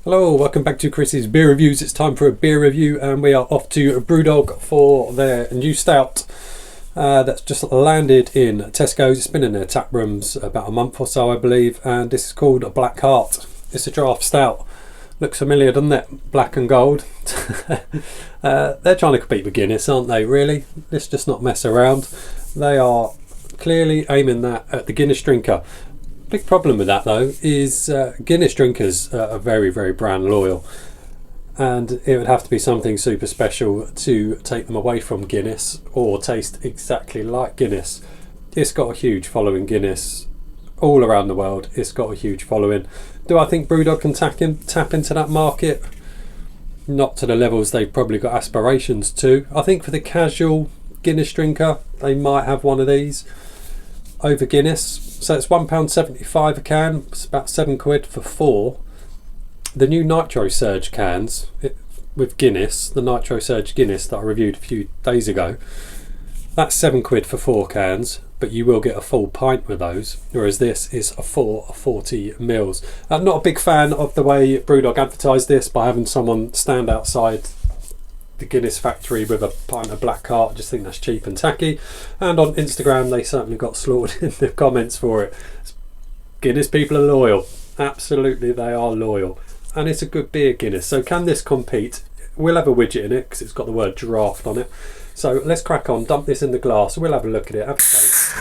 Hello, welcome back to Chris's Beer Reviews. It's time for a beer review and we are off to BREWDOG for their new stout that's just landed in Tesco's. It's been in their tap rooms about a month or so, I believe, and this is called a Black Heart. It's a draft stout. Looks familiar, doesn't it? Black and gold. They're trying to compete with Guinness, aren't they, really? Let's just not mess around. They are clearly aiming that at the Guinness drinker. Big problem with that though is Guinness drinkers are very, very brand loyal, and it would have to be something super special to take them away from Guinness or taste exactly like Guinness. It's got a huge following, Guinness, all around the world. It's got a huge following. Do I think BREWDOG can tap into that market? Not to the levels they've probably got aspirations to. I think for the casual Guinness drinker, they might have one of these over Guinness. So it's £1.75 a can. It's about £7 for 4. The new Nitro Surge cans with Guinness, the Nitro Surge Guinness that I reviewed a few days ago, that's £7 for 4 cans, but you will get a full pint with those, whereas this is a 40 mils. I'm not a big fan of the way BREWDOG advertised this by having someone stand outside the Guinness factory with a pint of Black Heart. I just think that's cheap and tacky, and on Instagram they certainly got slaughtered in the comments for it. Guinness people are loyal, absolutely they are loyal, and it's a good beer, Guinness. So can this compete? We'll have a widget in it because it's got the word Draught on it. So let's crack on, dump this in the glass, we'll have a look at it, have a taste,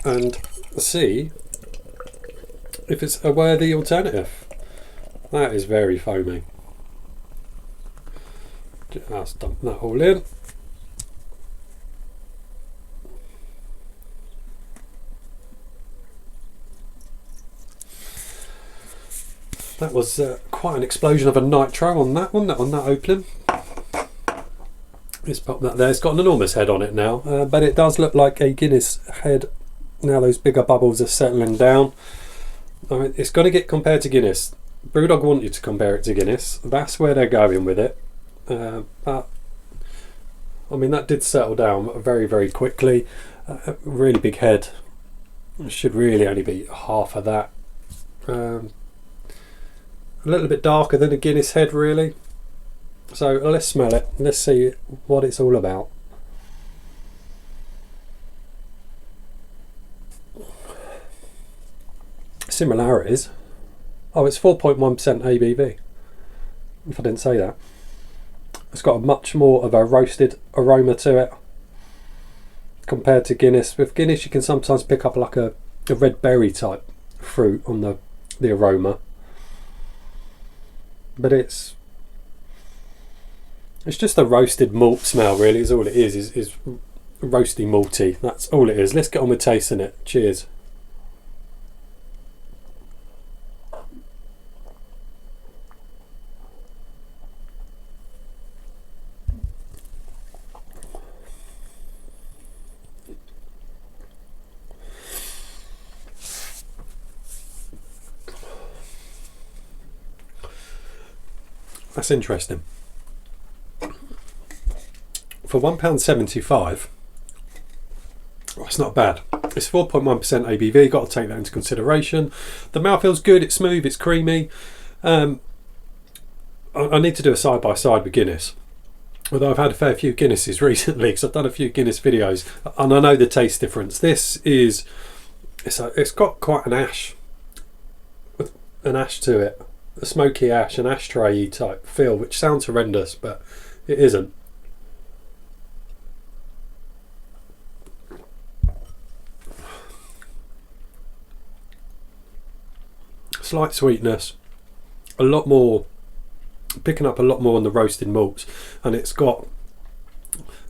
and see if it's a worthy alternative. That is very foamy. Just dump that all in. That was quite an explosion of a nitro on that one, on that opening. Let's pop that there. It's got an enormous head on it now, but it does look like a Guinness head. Now those bigger bubbles are settling down. I mean, it's going to get compared to Guinness. BREWDOG want you to compare it to Guinness. That's where they're going with it. But I mean, that did settle down very, very quickly. Really big head. It should really only be half of that. A little bit darker than a Guinness head, really. So let's smell it. Let's see what it's all about. Similarities. Oh, it's 4.1% ABV. If I didn't say that. It's got a much more of a roasted aroma to it compared to Guinness. With Guinness you can sometimes pick up like a red berry type fruit on the aroma, but it's just a roasted malt smell, really, is all it is roasty malty. That's all it is. Let's get on with tasting it. Cheers. That's interesting. For £1.75, that's not bad. It's 4.1% ABV, got to take that into consideration. The mouthfeel's good, it's smooth, it's creamy. I need to do a side by side with Guinness, although I've had a fair few Guinnesses recently because I've done a few Guinness videos and I know the taste difference. This is, it's got quite an ash to it, a smoky ash, an ashtray type feel, which sounds horrendous, but it isn't. Slight sweetness, a lot more, picking up a lot more on the roasted malts, and it's got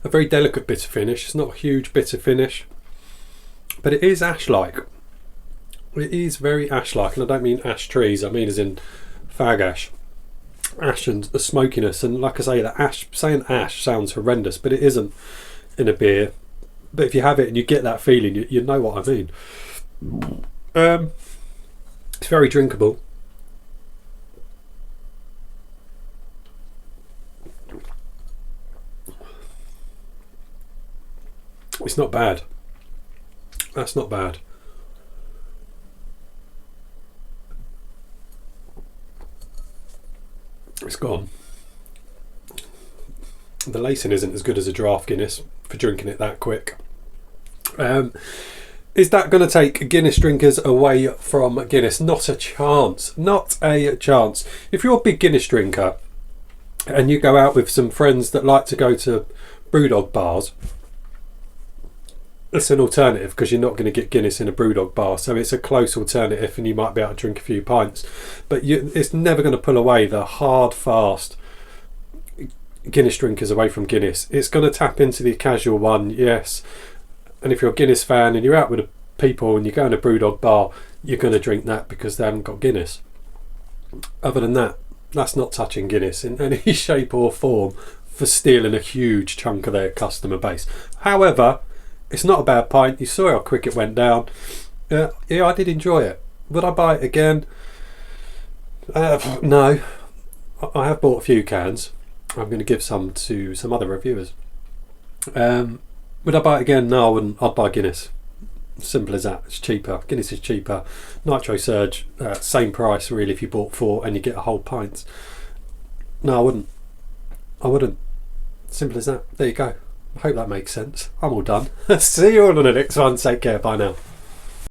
a very delicate bitter finish. It's not a huge bitter finish, but it is ash-like. It is very ash-like, and I don't mean ash trees, I mean as in fag ash. Ash and the smokiness, and like I say, the ash, saying ash sounds horrendous, but it isn't in a beer. But if you have it and you get that feeling, you know what I mean. It's very drinkable. It's not bad. That's not bad. It's gone. The lacing isn't as good as a draft Guinness for drinking it that quick. Is that going to take Guinness drinkers away from Guinness? Not a chance. Not a chance. If you're a big Guinness drinker and you go out with some friends that like to go to BrewDog bars, it's an alternative because you're not going to get Guinness in a BrewDog bar, so it's a close alternative and you might be able to drink a few pints, but it's never going to pull away the hard, fast Guinness drinkers away from Guinness. It's going to tap into the casual one, yes, and if you're a Guinness fan and you're out with people and you go in a BrewDog bar, you're going to drink that because they haven't got Guinness. Other than that, that's not touching Guinness in any shape or form for stealing a huge chunk of their customer base. However, it's not a bad pint. You saw how quick it went down. Yeah, I did enjoy it. Would I buy it again? No. I have bought a few cans. I'm going to give some to some other reviewers. Would I buy it again? No, I wouldn't. I'd buy Guinness. Simple as that. It's cheaper. Guinness is cheaper. Nitro Surge, same price really if you bought 4 and you get a whole pint. No, I wouldn't. I wouldn't. Simple as that. There you go. I hope that makes sense. I'm all done. See you all on the next one. Take care. Bye now.